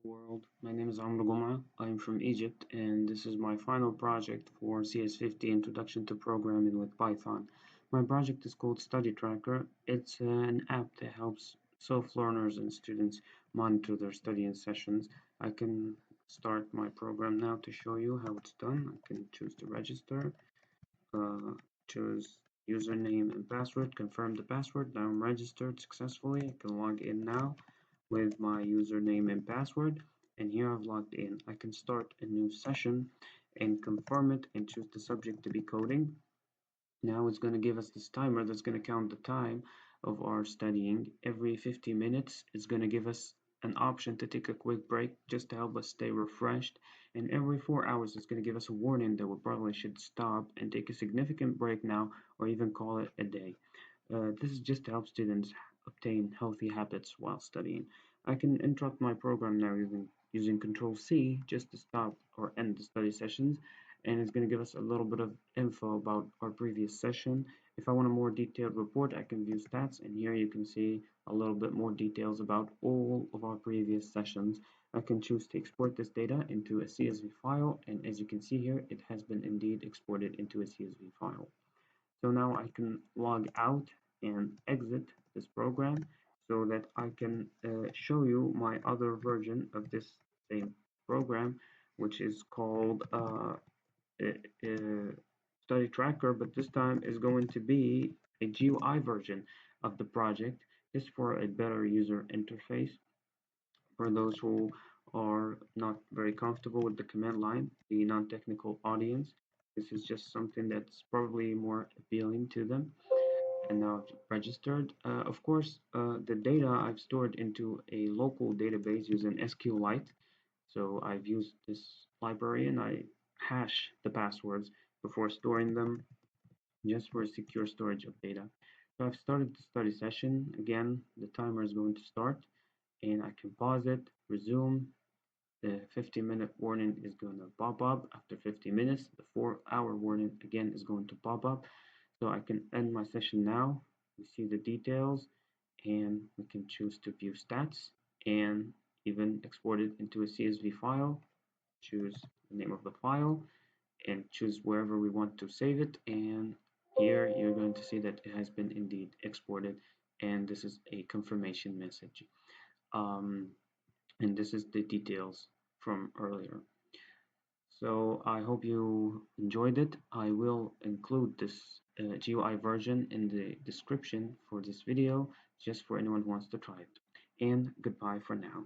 World. My name is Amr Goma. I'm from Egypt, and this is my final project for CS50 Introduction to Programming with Python. My project is called Study Tracker. It's an app that helps self-learners and students monitor their studying sessions. I can start my program now to show you how it's done. I can choose to register, uh, choose username and password, confirm the password. Now I'm registered successfully. I can log in now with my username and password, and here I've logged in. I can start a new session and confirm it and choose the subject to be coding. Now it's going to give us this timer that's going to count the time of our studying. Every 50 minutes it's going to give us an option to take a quick break just to help us stay refreshed, and every 4 hours it's going to give us a warning that we probably should stop and take a significant break now or even call it a day. This is just to help students obtain healthy habits while studying. I can interrupt my program now using Control C just to stop or end the study sessions, and it's going to give us a little bit of info about our previous session. If I want a more detailed report, I can view stats, and here you can see a little bit more details about all of our previous sessions. I can choose to export this data into a CSV file, and as you can see here, it has been indeed exported into a CSV file. So now I can log out and exit this program so that I can show you my other version of this same program, which is called uh, Study Tracker, but this time is going to be a GUI version of the project just for a better user interface for those who are not very comfortable with the command line, the non-technical audience. This is just something that's probably more appealing to them. And now I've registered. Of course, the data I've stored into a local database using SQLite. So I've used this library and I hash the passwords before storing them just for secure storage of data. So I've started the study session. Again, the timer is going to start and I can pause it, resume. The 50-minute warning is going to pop up after 50 minutes. The 4-hour warning again is going to pop up. So I can end my session now. We see the details and we can choose to view stats and even export it into a CSV file. Choose the name of the file and choose wherever we want to save it. And here you're going to see that it has been indeed exported. And this is a confirmation message. Um, and this is the details from earlier. So I hope you enjoyed it. I will include this GUI version in the description for this video just for anyone who wants to try it. And goodbye for now.